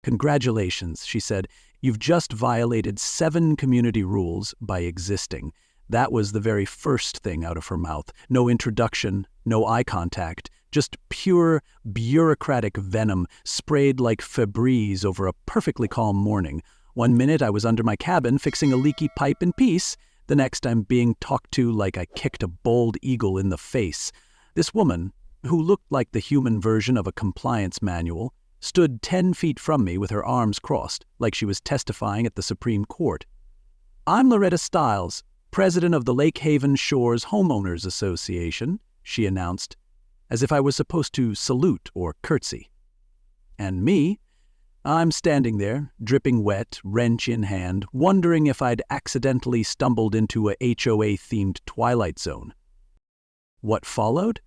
"Congratulations," she said. "You've just violated 7 community rules by existing." That was the very first thing out of her mouth. No introduction, no eye contact, just pure bureaucratic venom sprayed like Febreze over a perfectly calm morning. One minute I was under my cabin fixing a leaky pipe in peace. The next I'm being talked to like I kicked a bald eagle in the face. This woman, who looked like the human version of a compliance manual, stood 10 feet from me with her arms crossed, like she was testifying at the Supreme Court. "I'm Loretta Stiles, president of the Lake Haven Shores Homeowners Association," she announced, as if I was supposed to salute or curtsy. And me? I'm standing there, dripping wet, wrench in hand, wondering if I'd accidentally stumbled into a HOA-themed Twilight Zone. What followed?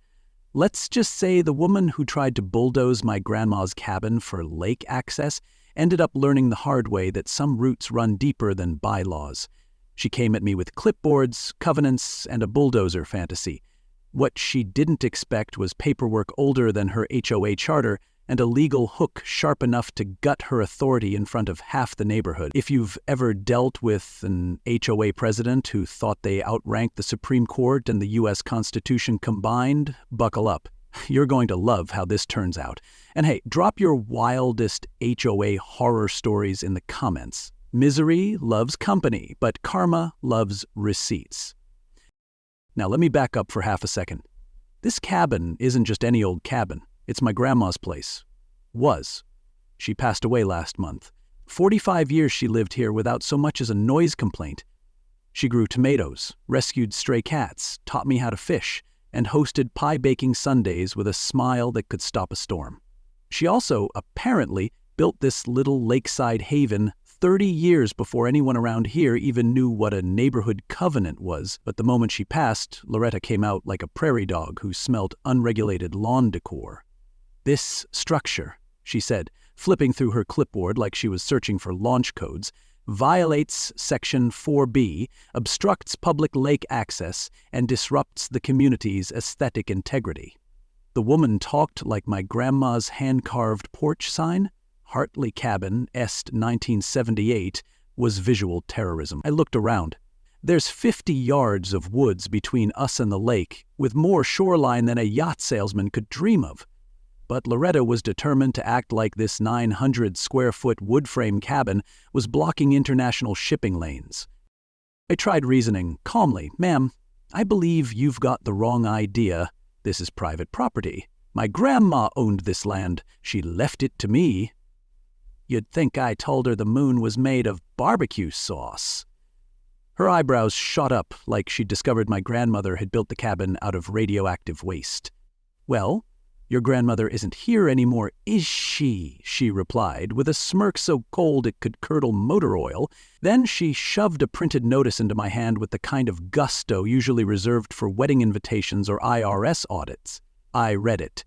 Let's just say the woman who tried to bulldoze my grandma's cabin for lake access ended up learning the hard way that some roots run deeper than bylaws. She came at me with clipboards, covenants, and a bulldozer fantasy. What she didn't expect was paperwork older than her HOA charter and a legal hook sharp enough to gut her authority in front of half the neighborhood. If you've ever dealt with an HOA president who thought they outranked the Supreme Court and the U.S. Constitution combined, buckle up. You're going to love how this turns out. And hey, drop your wildest HOA horror stories in the comments. Misery loves company, but karma loves receipts. Now let me back up for half a second. This cabin isn't just any old cabin. It's my grandma's place. Was. She passed away last month. 45 years she lived here without so much as a noise complaint. She grew tomatoes, rescued stray cats, taught me how to fish, and hosted pie-baking Sundays with a smile that could stop a storm. She also, apparently, built this little lakeside haven 30 years before anyone around here even knew what a neighborhood covenant was. But the moment she passed, Loretta came out like a prairie dog who smelled unregulated lawn decor. "This structure," she said, flipping through her clipboard like she was searching for launch codes, "violates Section 4B, obstructs public lake access, and disrupts the community's aesthetic integrity." The woman talked like my grandma's hand-carved porch sign. Hartley Cabin, Est 1978, was visual terrorism. I looked around. There's 50 yards of woods between us and the lake, with more shoreline than a yacht salesman could dream of. But Loretta was determined to act like this 900-square-foot wood-frame cabin was blocking international shipping lanes. I tried reasoning calmly. "Ma'am, I believe you've got the wrong idea. This is private property. My grandma owned this land. She left it to me." You'd think I told her the moon was made of barbecue sauce. Her eyebrows shot up like she'd discovered my grandmother had built the cabin out of radioactive waste. "Well, your grandmother isn't here anymore, is she?" she replied, with a smirk so cold it could curdle motor oil. Then she shoved a printed notice into my hand with the kind of gusto usually reserved for wedding invitations or IRS audits. I read it.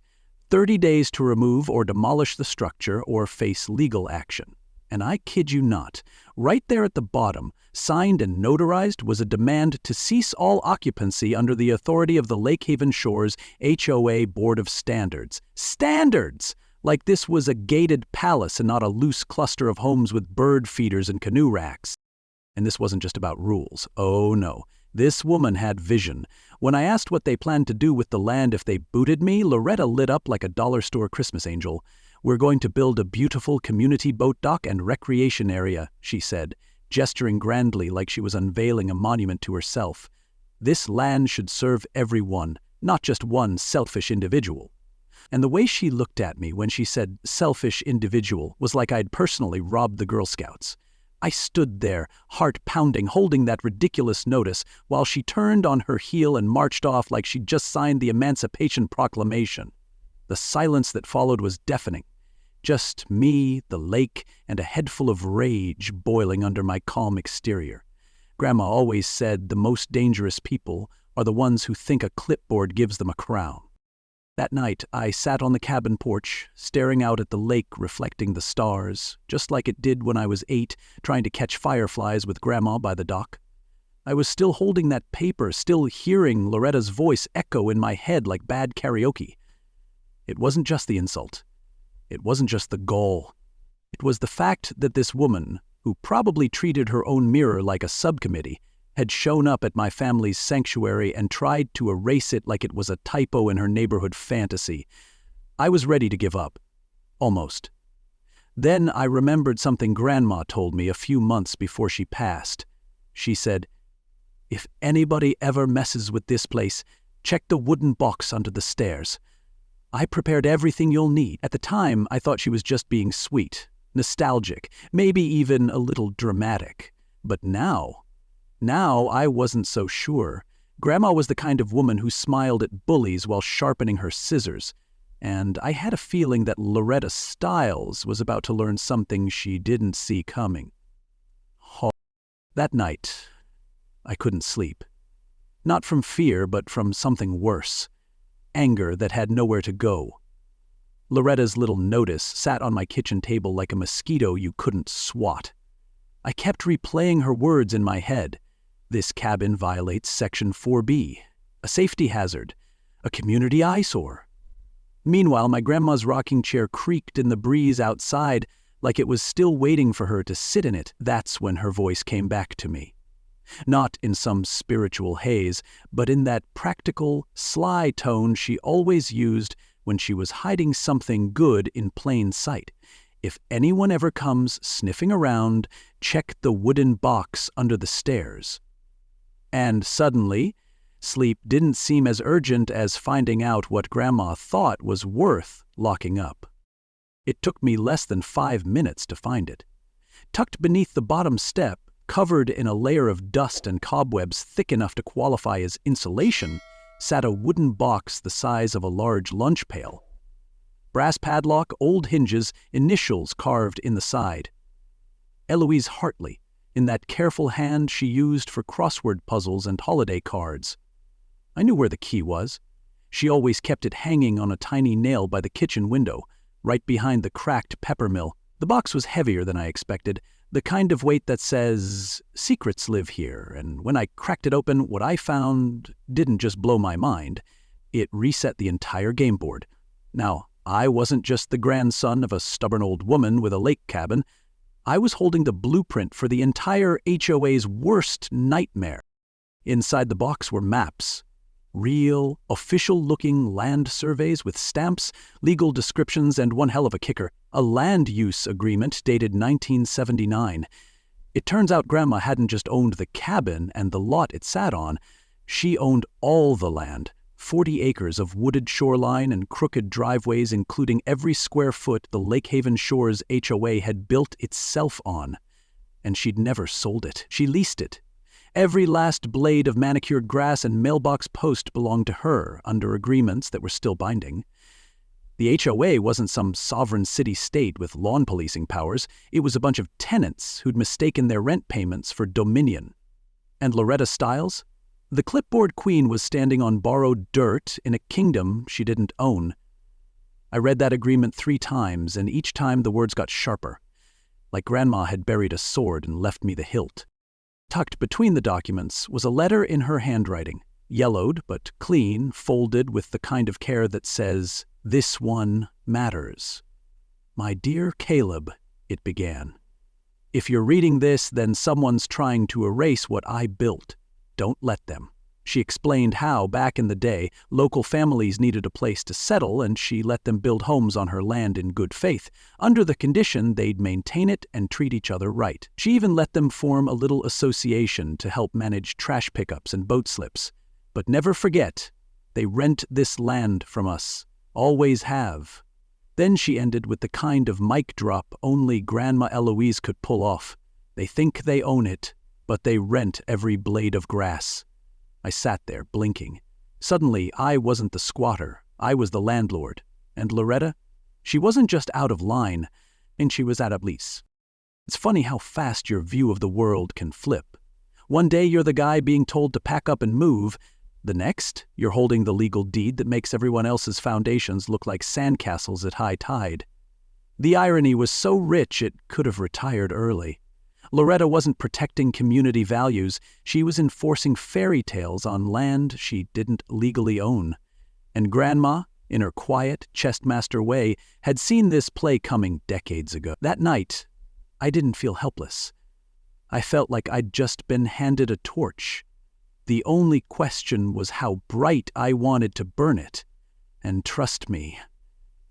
30 days to remove or demolish the structure or face legal action. And I kid you not, right there at the bottom, signed and notarized, was a demand to cease all occupancy under the authority of the Lake Haven Shores HOA Board of Standards. Standards! Like this was a gated palace and not a loose cluster of homes with bird feeders and canoe racks. And this wasn't just about rules. Oh no. This woman had vision. When I asked what they planned to do with the land if they booted me, Loretta lit up like a dollar store Christmas angel. "We're going to build a beautiful community boat dock and recreation area," she said, gesturing grandly like she was unveiling a monument to herself. "This land should serve everyone, not just one selfish individual." And the way she looked at me when she said selfish individual was like I'd personally robbed the Girl Scouts. I stood there, heart pounding, holding that ridiculous notice, while she turned on her heel and marched off like she'd just signed the Emancipation Proclamation. The silence that followed was deafening. Just me, the lake, and a head full of rage boiling under my calm exterior. Grandma always said the most dangerous people are the ones who think a clipboard gives them a crown. That night, I sat on the cabin porch, staring out at the lake reflecting the stars, just like it did when I was 8, trying to catch fireflies with Grandma by the dock. I was still holding that paper, still hearing Loretta's voice echo in my head like bad karaoke. It wasn't just the insult. It wasn't just the gall. It was the fact that this woman, who probably treated her own mirror like a subcommittee, had shown up at my family's sanctuary and tried to erase it like it was a typo in her neighborhood fantasy. I was ready to give up. Almost. Then I remembered something Grandma told me a few months before she passed. She said, "If anybody ever messes with this place, check the wooden box under the stairs. I prepared everything you'll need." At the time, I thought she was just being sweet, nostalgic, maybe even a little dramatic. But now I wasn't so sure. Grandma was the kind of woman who smiled at bullies while sharpening her scissors, and I had a feeling that Loretta Stiles was about to learn something she didn't see coming. That night, I couldn't sleep. Not from fear, but from something worse. Anger that had nowhere to go. Loretta's little notice sat on my kitchen table like a mosquito you couldn't swat. I kept replaying her words in my head. This cabin violates Section 4B, a safety hazard, a community eyesore. Meanwhile, my grandma's rocking chair creaked in the breeze outside like it was still waiting for her to sit in it. That's when her voice came back to me. Not in some spiritual haze, but in that practical, sly tone she always used when she was hiding something good in plain sight. If anyone ever comes sniffing around, check the wooden box under the stairs. And suddenly, sleep didn't seem as urgent as finding out what Grandma thought was worth locking up. It took me less than 5 minutes to find it. Tucked beneath the bottom step, covered in a layer of dust and cobwebs thick enough to qualify as insulation, sat a wooden box the size of a large lunch pail. Brass padlock, old hinges, initials carved in the side. Eloise Hartley, in that careful hand she used for crossword puzzles and holiday cards. I knew where the key was. She always kept it hanging on a tiny nail by the kitchen window, right behind the cracked pepper mill. The box was heavier than I expected, the kind of weight that says, "Secrets live here," and when I cracked it open, what I found didn't just blow my mind. It reset the entire game board. Now, I wasn't just the grandson of a stubborn old woman with a lake cabin. I was holding the blueprint for the entire HOA's worst nightmare. Inside the box were maps. Real, official-looking land surveys with stamps, legal descriptions, and one hell of a kicker, a land use agreement dated 1979. It turns out Grandma hadn't just owned the cabin and the lot it sat on. She owned all the land, 40 acres of wooded shoreline and crooked driveways, including every square foot the Lake Haven Shores HOA had built itself on. And she'd never sold it. She leased it. Every last blade of manicured grass and mailbox post belonged to her under agreements that were still binding. The HOA wasn't some sovereign city-state with lawn policing powers. It was a bunch of tenants who'd mistaken their rent payments for dominion. And Loretta Stiles? The clipboard queen was standing on borrowed dirt in a kingdom she didn't own. I read that agreement 3 times, and each time the words got sharper, like Grandma had buried a sword and left me the hilt. Tucked between the documents was a letter in her handwriting, yellowed but clean, folded with the kind of care that says, "This one matters." "My dear Caleb," it began. "If you're reading this, then someone's trying to erase what I built. Don't let them." She explained how, back in the day, local families needed a place to settle, and she let them build homes on her land in good faith, under the condition they'd maintain it and treat each other right. She even let them form a little association to help manage trash pickups and boat slips. But never forget, they rent this land from us. Always have. Then she ended with the kind of mic drop only Grandma Eloise could pull off. They think they own it, but they rent every blade of grass. I sat there, blinking. Suddenly, I wasn't the squatter. I was the landlord. And Loretta? She wasn't just out of line, and she was out of lease. It's funny how fast your view of the world can flip. One day you're the guy being told to pack up and move. The next, you're holding the legal deed that makes everyone else's foundations look like sandcastles at high tide. The irony was so rich it could have retired early. Loretta wasn't protecting community values. She was enforcing fairy tales on land she didn't legally own. And Grandma, in her quiet, chestmaster way, had seen this play coming decades ago. That night, I didn't feel helpless. I felt like I'd just been handed a torch. The only question was how bright I wanted to burn it. And trust me,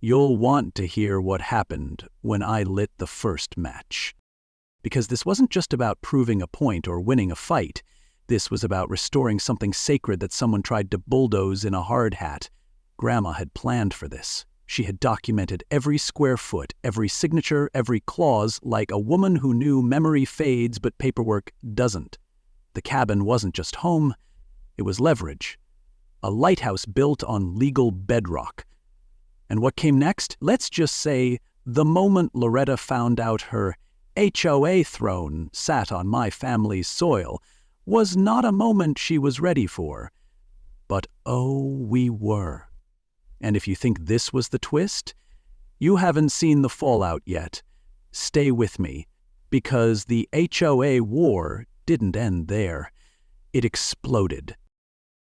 you'll want to hear what happened when I lit the first match. Because this wasn't just about proving a point or winning a fight. This was about restoring something sacred that someone tried to bulldoze in a hard hat. Grandma had planned for this. She had documented every square foot, every signature, every clause, like a woman who knew memory fades but paperwork doesn't. The cabin wasn't just home, it was leverage. A lighthouse built on legal bedrock. And what came next? Let's just say the moment Loretta found out her HOA throne sat on my family's soil was not a moment she was ready for. But oh, we were. And if you think this was the twist, you haven't seen the fallout yet. Stay with me, because the HOA war didn't end there. It exploded.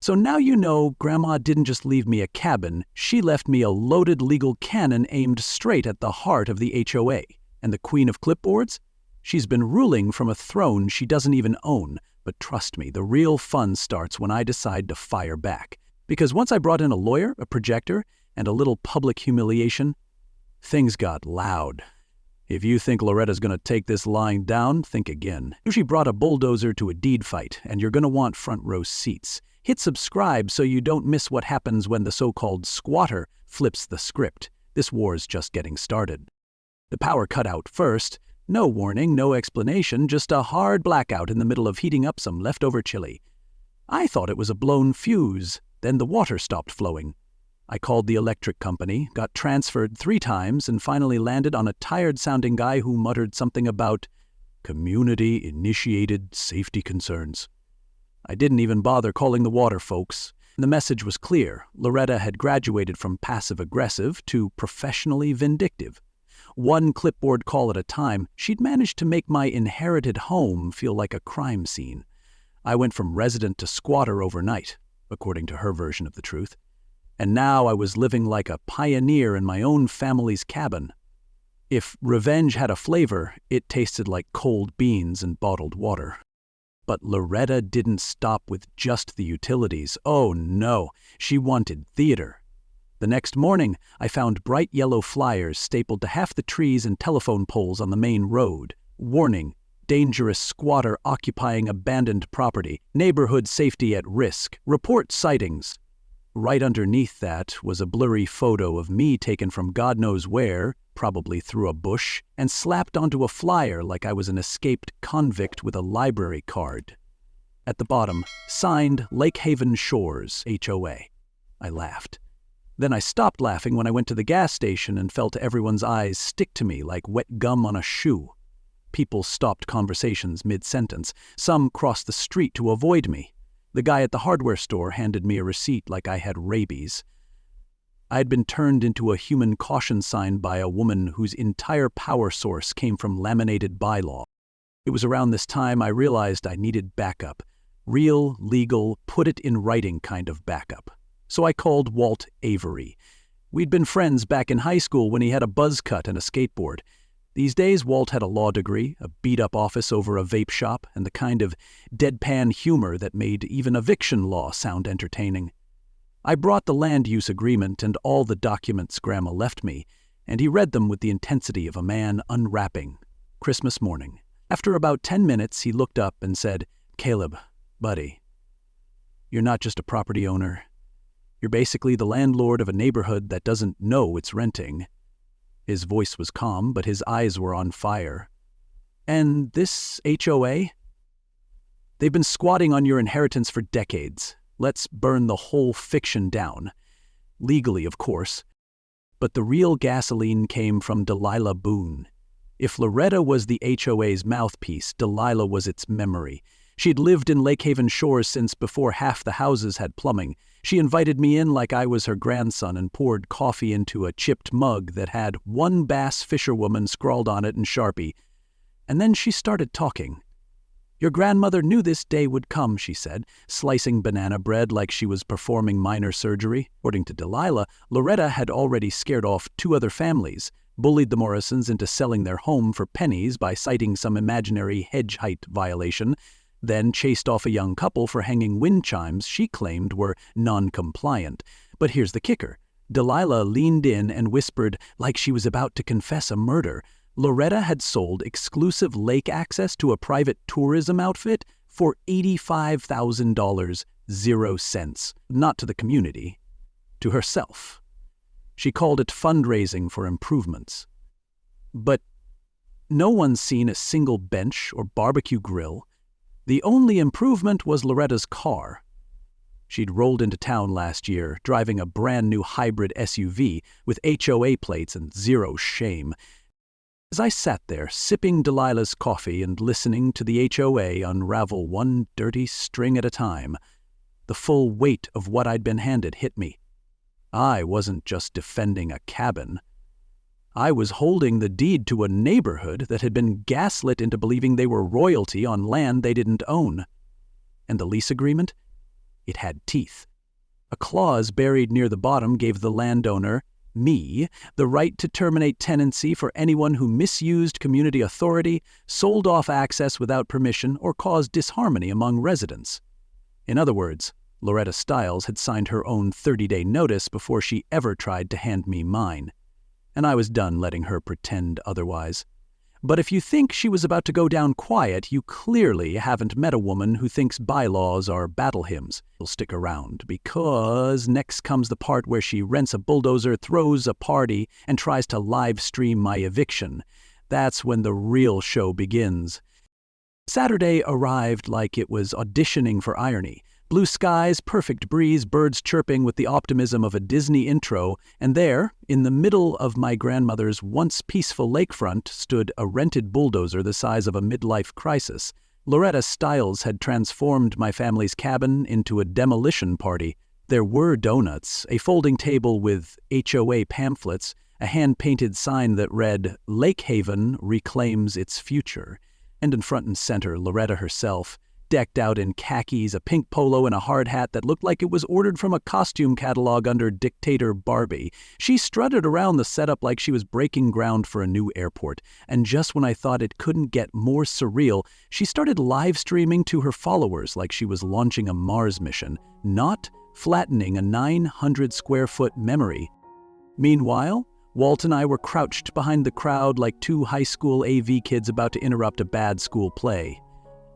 So now you know Grandma didn't just leave me a cabin, she left me a loaded legal cannon aimed straight at the heart of the HOA. And the queen of clipboards? She's been ruling from a throne she doesn't even own. But trust me, the real fun starts when I decide to fire back. Because once I brought in a lawyer, a projector, and a little public humiliation, things got loud. If you think Loretta's going to take this lying down, think again. She brought a bulldozer to a deed fight, and you're going to want front row seats. Hit subscribe so you don't miss what happens when the so-called squatter flips the script. This war's just getting started. The power cut out first. No warning, no explanation, just a hard blackout in the middle of heating up some leftover chili. I thought it was a blown fuse. Then the water stopped flowing. I called the electric company, got transferred 3 times, and finally landed on a tired-sounding guy who muttered something about community-initiated safety concerns. I didn't even bother calling the water folks. The message was clear. Loretta had graduated from passive-aggressive to professionally vindictive. One clipboard call at a time, she'd managed to make my inherited home feel like a crime scene. I went from resident to squatter overnight, according to her version of the truth. And now I was living like a pioneer in my own family's cabin. If revenge had a flavor, it tasted like cold beans and bottled water. But Loretta didn't stop with just the utilities. Oh no, she wanted theater. The next morning, I found bright yellow flyers stapled to half the trees and telephone poles on the main road. Warning, dangerous squatter occupying abandoned property, neighborhood safety at risk, report sightings. Right underneath that was a blurry photo of me taken from God knows where, probably through a bush, and slapped onto a flyer like I was an escaped convict with a library card. At the bottom, signed Lake Haven Shores, HOA. I laughed. Then I stopped laughing when I went to the gas station and felt everyone's eyes stick to me like wet gum on a shoe. People stopped conversations mid-sentence. Some crossed the street to avoid me. The guy at the hardware store handed me a receipt like I had rabies. I had been turned into a human caution sign by a woman whose entire power source came from laminated bylaw. It was around this time I realized I needed backup. Real, legal, put-it-in-writing kind of backup. So I called Walt Avery. We'd been friends back in high school when he had a buzz cut and a skateboard. These days, Walt had a law degree, a beat-up office over a vape shop, and the kind of deadpan humor that made even eviction law sound entertaining. I brought the land use agreement and all the documents Grandma left me, and he read them with the intensity of a man unwrapping. Christmas morning. After about 10 minutes, he looked up and said, "Caleb, buddy, you're not just a property owner. You're basically the landlord of a neighborhood that doesn't know it's renting." His voice was calm, but his eyes were on fire. "And this HOA? They've been squatting on your inheritance for decades. Let's burn the whole fiction down. Legally, of course. But the real gasoline came from Delilah Boone. If Loretta was the HOA's mouthpiece, Delilah was its memory. She'd lived in Lake Haven Shores since before half the houses had plumbing. She invited me in like I was her grandson and poured coffee into a chipped mug that had "one bass fisherwoman" scrawled on it in Sharpie. And then she started talking. Your grandmother knew this day would come, she said, slicing banana bread like she was performing minor surgery. According to Delilah, Loretta had already scared off 2 other families, bullied the Morrisons into selling their home for pennies by citing some imaginary hedge height violation, then chased off a young couple for hanging wind chimes she claimed were non-compliant. But here's the kicker. Delilah leaned in and whispered, like she was about to confess a murder, Loretta had sold exclusive lake access to a private tourism outfit for $85,000, 0 cents. Not to the community, to herself. She called it fundraising for improvements. But no one's seen a single bench or barbecue grill. The only improvement was Loretta's car. She'd rolled into town last year, driving a brand new hybrid SUV with HOA plates and 0 shame. As I sat there, sipping Delilah's coffee and listening to the HOA unravel one dirty string at a time, the full weight of what I'd been handed hit me. I wasn't just defending a cabin. I was holding the deed to a neighborhood that had been gaslit into believing they were royalty on land they didn't own. And the lease agreement? It had teeth. A clause buried near the bottom gave the landowner, me, the right to terminate tenancy for anyone who misused community authority, sold off access without permission, or caused disharmony among residents. In other words, Loretta Stiles had signed her own 30-day notice before she ever tried to hand me mine, and I was done letting her pretend otherwise. But if you think she was about to go down quiet, you clearly haven't met a woman who thinks bylaws are battle hymns. You'll stick around, because next comes the part where she rents a bulldozer, throws a party, and tries to live stream my eviction. That's when the real show begins. Saturday arrived like it was auditioning for irony. Blue skies, perfect breeze, birds chirping with the optimism of a Disney intro, and there, in the middle of my grandmother's once peaceful lakefront, stood a rented bulldozer the size of a midlife crisis. Loretta Stiles had transformed my family's cabin into a demolition party. There were donuts, a folding table with HOA pamphlets, a hand-painted sign that read, "Lake Haven reclaims its future," and in front and center, Loretta herself, decked out in khakis, a pink polo, and a hard hat that looked like it was ordered from a costume catalog under Dictator Barbie. She strutted around the setup like she was breaking ground for a new airport, and just when I thought it couldn't get more surreal, she started live streaming to her followers like she was launching a Mars mission, not flattening a 900-square-foot memory. Meanwhile, Walt and I were crouched behind the crowd like 2 high school AV kids about to interrupt a bad school play.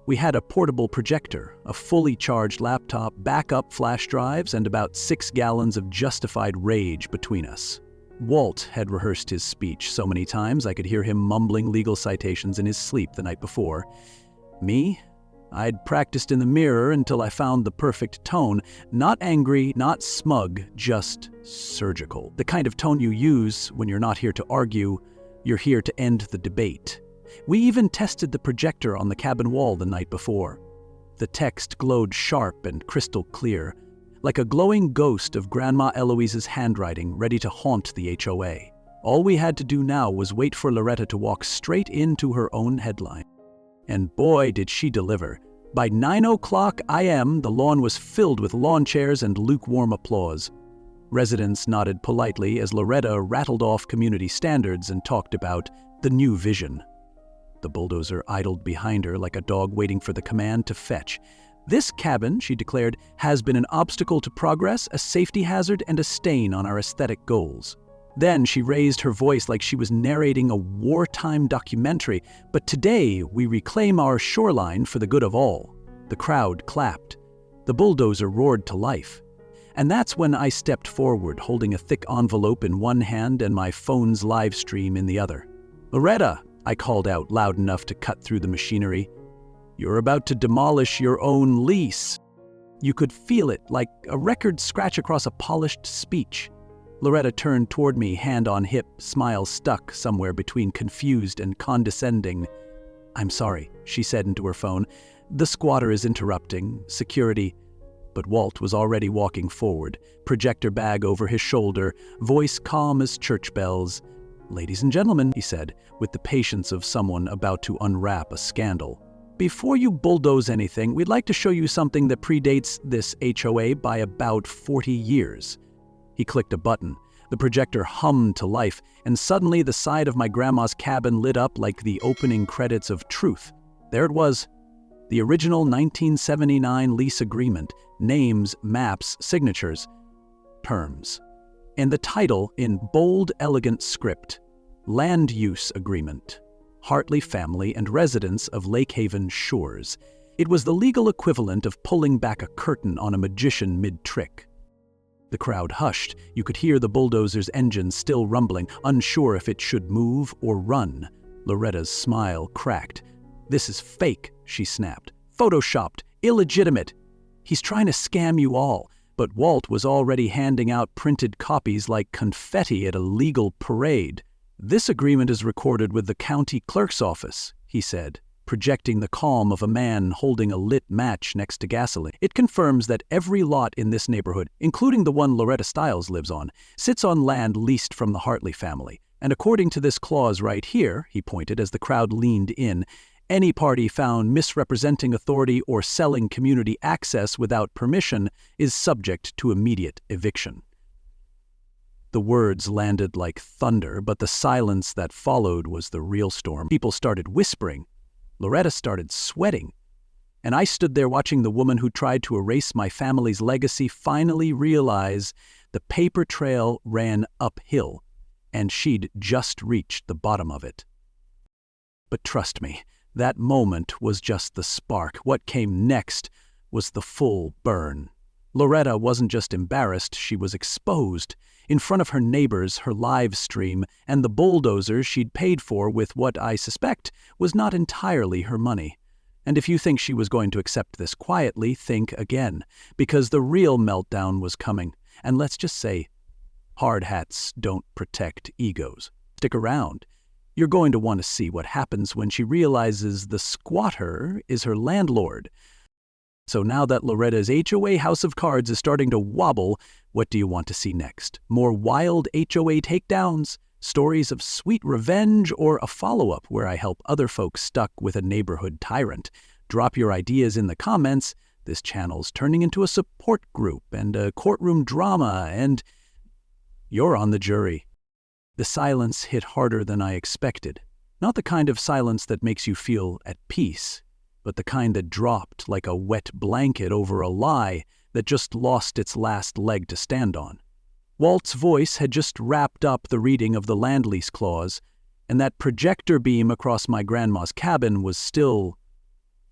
We had a portable projector, a fully charged laptop, backup flash drives, and about 6 gallons of justified rage between us. Walt had rehearsed his speech so many times I could hear him mumbling legal citations in his sleep the night before. Me? I'd practiced in the mirror until I found the perfect tone, not angry, not smug, just surgical. The kind of tone you use when you're not here to argue, you're here to end the debate. We even tested the projector on the cabin wall the night before. The text glowed sharp and crystal clear, like a glowing ghost of Grandma Eloise's handwriting ready to haunt the HOA. All we had to do now was wait for Loretta to walk straight into her own headline. And boy, did she deliver. By 9:00 a.m., the lawn was filled with lawn chairs and lukewarm applause. Residents nodded politely as Loretta rattled off community standards and talked about the new vision. The bulldozer idled behind her like a dog waiting for the command to fetch. This cabin, she declared, has been an obstacle to progress, a safety hazard, and a stain on our aesthetic goals. Then she raised her voice like she was narrating a wartime documentary. But today, we reclaim our shoreline for the good of all. The crowd clapped. The bulldozer roared to life. And that's when I stepped forward, holding a thick envelope in one hand and my phone's live stream in the other. "Loretta," I called out loud enough to cut through the machinery, "you're about to demolish your own lease." You could feel it, like a record scratch across a polished speech. Loretta turned toward me, hand on hip, smile stuck somewhere between confused and condescending. "I'm sorry," she said into her phone. "The squatter is interrupting. Security." But Walt was already walking forward, projector bag over his shoulder, voice calm as church bells. "Ladies and gentlemen," he said, with the patience of someone about to unwrap a scandal. before you bulldoze anything, we'd like to show you something that predates this HOA by about 40 years. He clicked a button. The projector hummed to life, and suddenly the side of my grandma's cabin lit up like the opening credits of Truth. There it was. The original 1979 lease agreement, names, maps, signatures, terms. And the title in bold, elegant script, Land Use Agreement, Hartley Family and Residents of Lake Haven Shores. It was the legal equivalent of pulling back a curtain on a magician mid-trick. The crowd hushed. You could hear the bulldozer's engine still rumbling, unsure if it should move or run. Loretta's smile cracked. "This is fake," she snapped. "Photoshopped, illegitimate. He's trying to scam you all." But Walt was already handing out printed copies like confetti at a legal parade. "This agreement is recorded with the county clerk's office," he said, projecting the calm of a man holding a lit match next to gasoline. "It confirms that every lot in this neighborhood, including the one Loretta Stiles lives on, sits on land leased from the Hartley family. And according to this clause right here," he pointed as the crowd leaned in, "any party found misrepresenting authority or selling community access without permission is subject to immediate eviction." The words landed like thunder, but the silence that followed was the real storm. People started whispering. Loretta started sweating. And I stood there watching the woman who tried to erase my family's legacy finally realize the paper trail ran uphill, and she'd just reached the bottom of it. But trust me, that moment was just the spark. What came next was the full burn. Loretta wasn't just embarrassed, she was exposed. In front of her neighbors, her live stream, and the bulldozers she'd paid for with what I suspect was not entirely her money. And if you think she was going to accept this quietly, think again, because the real meltdown was coming. And let's just say, hard hats don't protect egos. Stick around. You're going to want to see what happens when she realizes the squatter is her landlord. So now that Loretta's HOA house of cards is starting to wobble, what do you want to see next? More wild HOA takedowns? Stories of sweet revenge? Or a follow-up where I help other folks stuck with a neighborhood tyrant? Drop your ideas in the comments. This channel's turning into a support group and a courtroom drama, and you're on the jury. The silence hit harder than I expected. Not the kind of silence that makes you feel at peace, but the kind that dropped like a wet blanket over a lie that just lost its last leg to stand on. Walt's voice had just wrapped up the reading of the land lease clause, and that projector beam across my grandma's cabin was still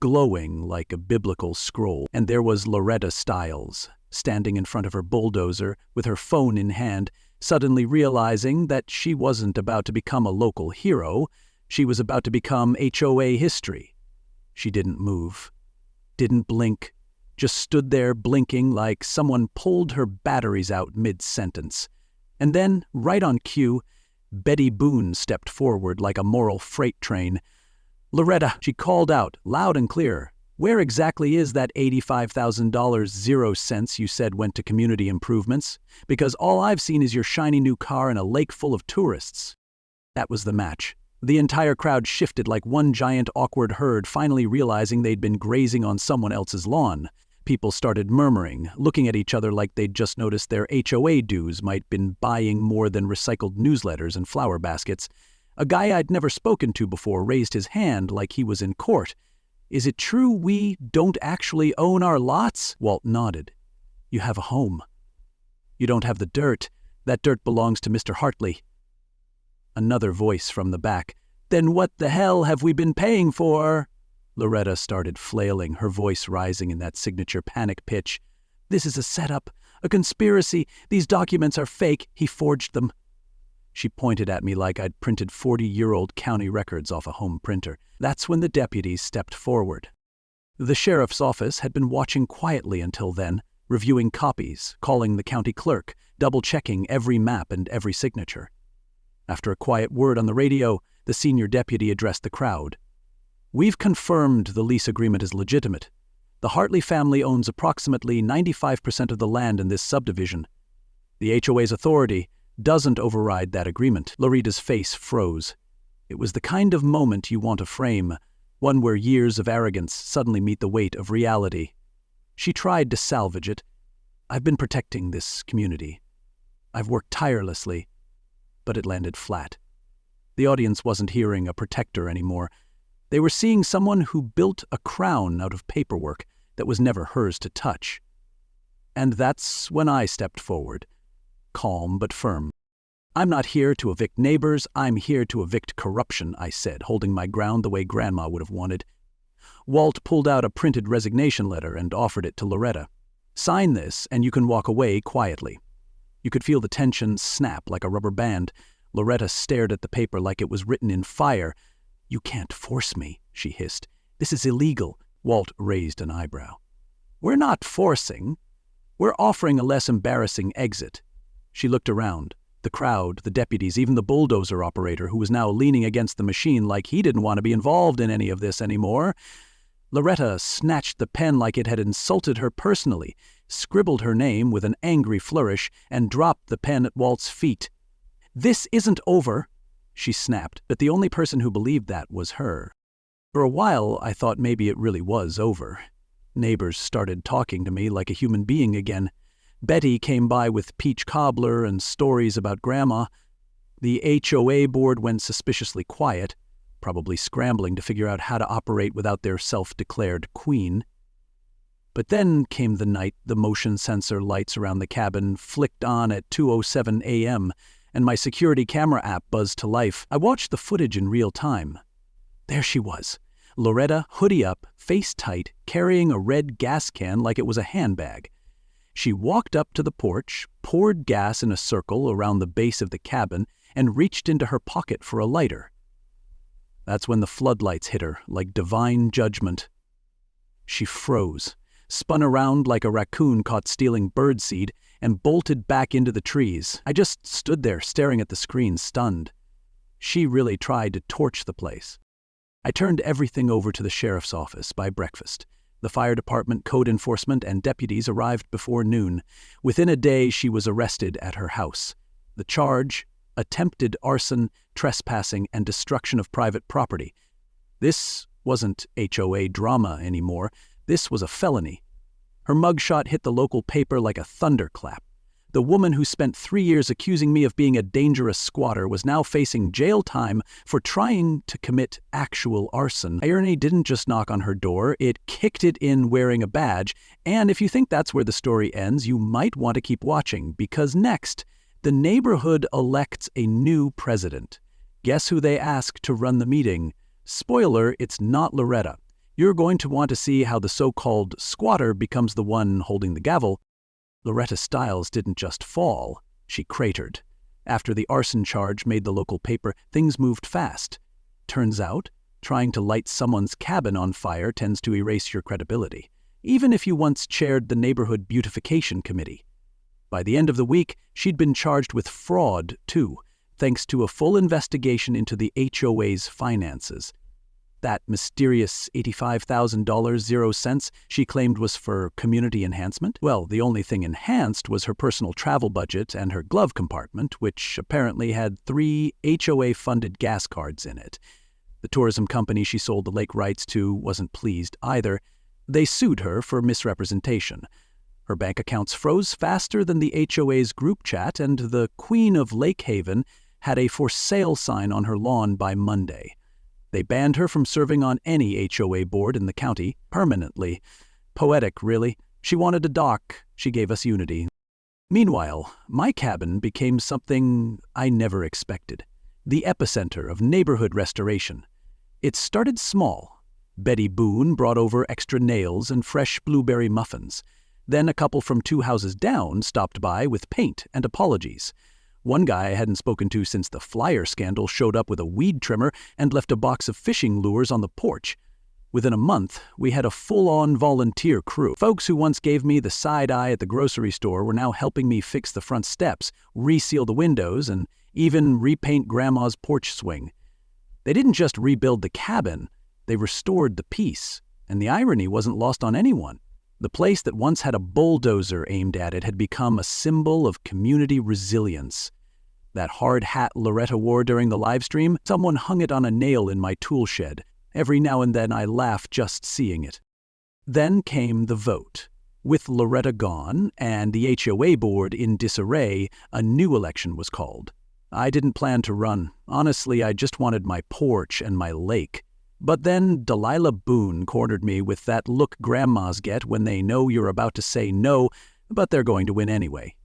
glowing like a biblical scroll. And there was Loretta Stiles, standing in front of her bulldozer with her phone in hand, suddenly realizing that she wasn't about to become a local hero, she was about to become HOA history. She didn't move, didn't blink, just stood there blinking like someone pulled her batteries out mid-sentence. And then, right on cue, Betty Boone stepped forward like a moral freight train. "Loretta," she called out, loud and clear, "where exactly is that $85,000 0 cents you said went to community improvements? Because all I've seen is your shiny new car and a lake full of tourists." That was the match. The entire crowd shifted like one giant awkward herd, finally realizing they'd been grazing on someone else's lawn. People started murmuring, looking at each other like they'd just noticed their HOA dues might been buying more than recycled newsletters and flower baskets. A guy I'd never spoken to before raised his hand like he was in court. "Is it true we don't actually own our lots?" Walt nodded. "You have a home. You don't have the dirt. That dirt belongs to Mr. Hartley." Another voice from the back. "Then what the hell have we been paying for?" Loretta started flailing, her voice rising in that signature panic pitch. "This is a setup, a conspiracy. These documents are fake. He forged them." She pointed at me like I'd printed 40-year-old county records off a home printer. That's when the deputies stepped forward. The sheriff's office had been watching quietly until then, reviewing copies, calling the county clerk, double-checking every map and every signature. After a quiet word on the radio, the senior deputy addressed the crowd. "We've confirmed the lease agreement is legitimate. The Hartley family owns approximately 95% of the land in this subdivision. The HOA's authority doesn't override that agreement." Loretta's face froze. It was the kind of moment you want to frame. one where years of arrogance suddenly meet the weight of reality. She tried to salvage it. I've been protecting this community. I've worked tirelessly, but it landed flat. The audience wasn't hearing a protector anymore. They were seeing someone who built a crown out of paperwork that was never hers to touch. And that's when I stepped forward, calm but firm. I'm not here to evict neighbors, I'm here to evict corruption, I said, holding my ground the way Grandma would have wanted. Walt pulled out a printed resignation letter and offered it to Loretta. Sign this and you can walk away quietly. You could feel the tension snap like a rubber band. Loretta stared at the paper like it was written in fire. You can't force me, she hissed. This is illegal. Walt raised an eyebrow. We're not forcing. We're offering a less embarrassing exit. She looked around. The crowd, the deputies, even the bulldozer operator who was now leaning against the machine like he didn't want to be involved in any of this anymore. Loretta snatched the pen like it had insulted her personally, scribbled her name with an angry flourish, and dropped the pen at Walt's feet. This isn't over, she snapped, but the only person who believed that was her. For a while, I thought maybe it really was over. Neighbors started talking to me like a human being again. Betty came by with peach cobbler and stories about Grandma. The HOA board went suspiciously quiet, probably scrambling to figure out how to operate without their self-declared queen. But then came the night the motion sensor lights around the cabin flicked on at 2:07 a.m., and my security camera app buzzed to life. I watched the footage in real time. There she was, Loretta, hoodie up, face tight, carrying a red gas can like it was a handbag. She walked up to the porch, poured gas in a circle around the base of the cabin, and reached into her pocket for a lighter. That's when the floodlights hit her, like divine judgment. She froze, spun around like a raccoon caught stealing birdseed, and bolted back into the trees. I just stood there staring at the screen, stunned. She really tried to torch the place. I turned everything over to the sheriff's office by breakfast. The fire department, code enforcement, and deputies arrived before noon. Within a day, she was arrested at her house. The charge: attempted arson, trespassing, and destruction of private property. This wasn't HOA drama anymore. This was a felony. Her mugshot hit the local paper like a thunderclap. The woman who spent 3 years accusing me of being a dangerous squatter was now facing jail time for trying to commit actual arson. Irony didn't just knock on her door, it kicked it in wearing a badge. And if you think that's where the story ends, you might want to keep watching, because next, the neighborhood elects a new president. Guess who they ask to run the meeting? Spoiler, it's not Loretta. You're going to want to see how the so-called squatter becomes the one holding the gavel. Loretta Stiles didn't just fall, she cratered. After the arson charge made the local paper, things moved fast. Turns out, trying to light someone's cabin on fire tends to erase your credibility, even if you once chaired the neighborhood beautification committee. By the end of the week, she'd been charged with fraud, too, thanks to a full investigation into the HOA's finances. That mysterious $85,000 she claimed was for community enhancement? Well, the only thing enhanced was her personal travel budget and her glove compartment, which apparently had 3 HOA-funded gas cards in it. The tourism company she sold the lake rights to wasn't pleased either. They sued her for misrepresentation. Her bank accounts froze faster than the HOA's group chat, and the Queen of Lake Haven had a for sale sign on her lawn by Monday. They banned her from serving on any HOA board in the county, permanently. Poetic, really. She wanted a dock. She gave us unity. Meanwhile, my cabin became something I never expected. The epicenter of neighborhood restoration. It started small. Betty Boone brought over extra nails and fresh blueberry muffins. Then a couple from 2 houses down stopped by with paint and apologies. One guy I hadn't spoken to since the flyer scandal showed up with a weed trimmer and left a box of fishing lures on the porch. Within a month, we had a full-on volunteer crew. Folks who once gave me the side eye at the grocery store were now helping me fix the front steps, reseal the windows, and even repaint Grandma's porch swing. They didn't just rebuild the cabin, they restored the peace, and the irony wasn't lost on anyone. The place that once had a bulldozer aimed at it had become a symbol of community resilience. That hard hat Loretta wore during the live stream, someone hung it on a nail in my tool shed. Every now and then I laugh just seeing it. Then came the vote. With Loretta gone and the HOA board in disarray, a new election was called. I didn't plan to run. Honestly, I just wanted my porch and my lake. But then Delilah Boone cornered me with that look grandmas get when they know you're about to say no, but they're going to win anyway.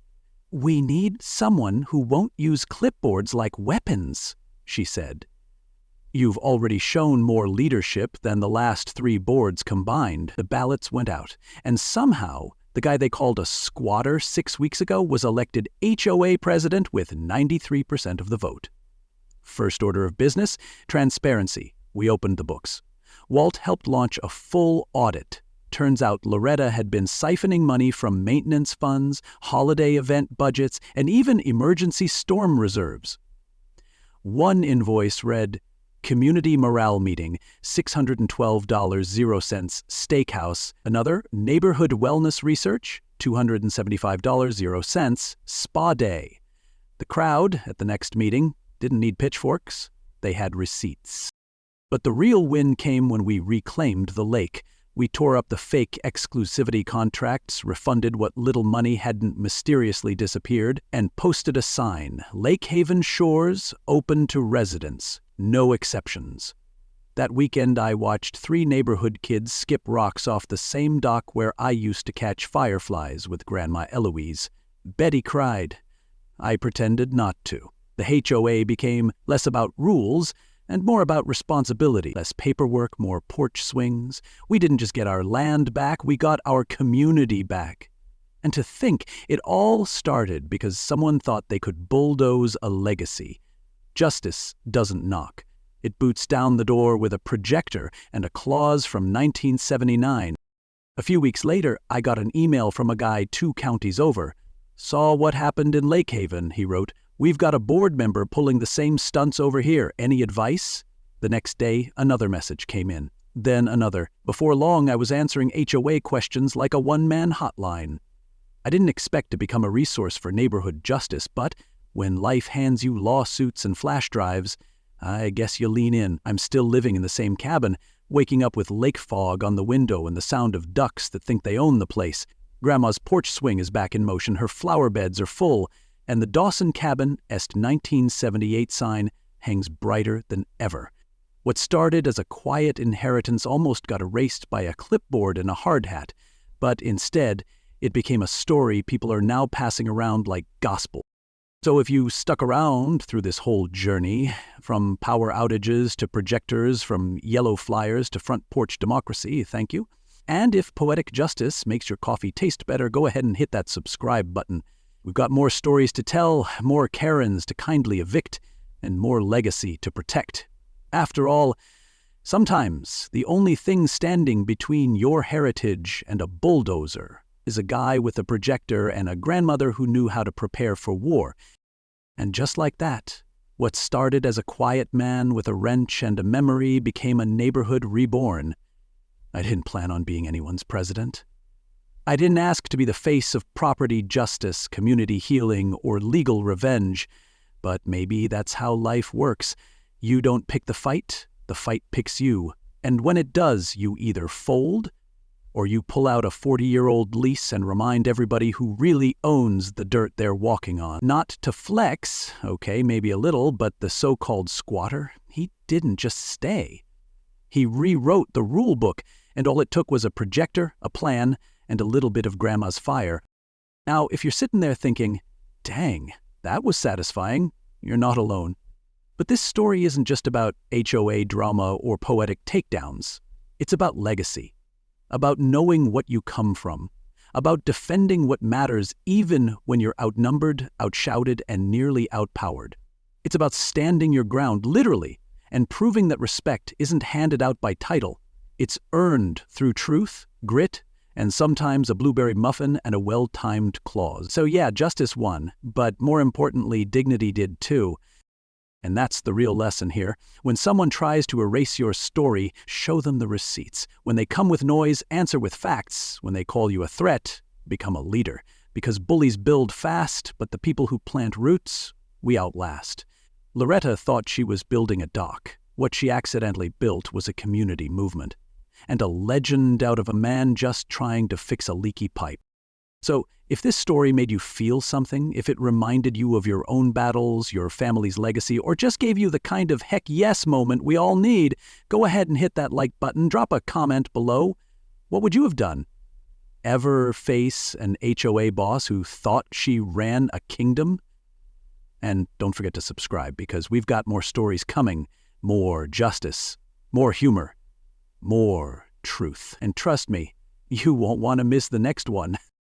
"We need someone who won't use clipboards like weapons," she said. "You've already shown more leadership than the last 3 boards combined." The ballots went out, and somehow the guy they called a squatter 6 weeks ago was elected HOA president with 93% of the vote. First order of business, transparency. We opened the books. Walt helped launch a full audit. Turns out Loretta had been siphoning money from maintenance funds, holiday event budgets, and even emergency storm reserves. One invoice read, "Community Morale Meeting, $612.00, Steakhouse." Another, "Neighborhood Wellness Research, $275.00, Spa Day." The crowd at the next meeting didn't need pitchforks. They had receipts. But the real win came when we reclaimed the lake. We tore up the fake exclusivity contracts, refunded what little money hadn't mysteriously disappeared, and posted a sign, "Lake Haven Shores, open to residents. No exceptions." That weekend I watched 3 neighborhood kids skip rocks off the same dock where I used to catch fireflies with Grandma Eloise. Betty cried. I pretended not to. The HOA became less about rules and more about responsibility. Less paperwork, more porch swings. We didn't just get our land back, we got our community back. And to think, it all started because someone thought they could bulldoze a legacy. Justice doesn't knock. It boots down the door with a projector and a clause from 1979. A few weeks later, I got an email from a guy 2 counties over. "Saw what happened in Lake Haven," he wrote. "We've got a board member pulling the same stunts over here. Any advice?" The next day, another message came in. Then another. Before long, I was answering HOA questions like a one-man hotline. I didn't expect to become a resource for neighborhood justice, but when life hands you lawsuits and flash drives, I guess you lean in. I'm still living in the same cabin, waking up with lake fog on the window and the sound of ducks that think they own the place. Grandma's porch swing is back in motion, her flower beds are full, and the Dawson Cabin Est 1978 sign hangs brighter than ever. What started as a quiet inheritance almost got erased by a clipboard and a hard hat, but instead, it became a story people are now passing around like gospel. So if you stuck around through this whole journey, from power outages to projectors, from yellow flyers to front porch democracy, thank you. And if poetic justice makes your coffee taste better, go ahead and hit that subscribe button. We've got more stories to tell, more Karens to kindly evict, and more legacy to protect. After all, sometimes the only thing standing between your heritage and a bulldozer is a guy with a projector and a grandmother who knew how to prepare for war. And just like that, what started as a quiet man with a wrench and a memory became a neighborhood reborn. I didn't plan on being anyone's president. I didn't ask to be the face of property justice, community healing, or legal revenge, but maybe that's how life works. You don't pick the fight picks you. And when it does, you either fold, or you pull out a 40-year-old lease and remind everybody who really owns the dirt they're walking on. Not to flex, okay, maybe a little, but the so-called squatter, he didn't just stay. He rewrote the rule book, and all it took was a projector, a plan, and a little bit of Grandma's fire. Now, if you're sitting there thinking, dang, that was satisfying, you're not alone. But this story isn't just about HOA drama or poetic takedowns. It's about legacy, about knowing what you come from, about defending what matters even when you're outnumbered, outshouted, and nearly outpowered. It's about standing your ground, literally, and proving that respect isn't handed out by title. It's earned through truth, grit, and sometimes a blueberry muffin and a well-timed clause. So yeah, justice won, but more importantly, dignity did too. And that's the real lesson here. When someone tries to erase your story, show them the receipts. When they come with noise, answer with facts. When they call you a threat, become a leader. Because bullies build fast, but the people who plant roots, we outlast. Loretta thought she was building a dock. What she accidentally built was a community movement, and a legend out of a man just trying to fix a leaky pipe. So, if this story made you feel something, if it reminded you of your own battles, your family's legacy, or just gave you the kind of heck yes moment we all need, go ahead and hit that like button, drop a comment below. What would you have done? Ever face an HOA boss who thought she ran a kingdom? And don't forget to subscribe, because we've got more stories coming, more justice, more humor, more truth. And trust me, you won't want to miss the next one.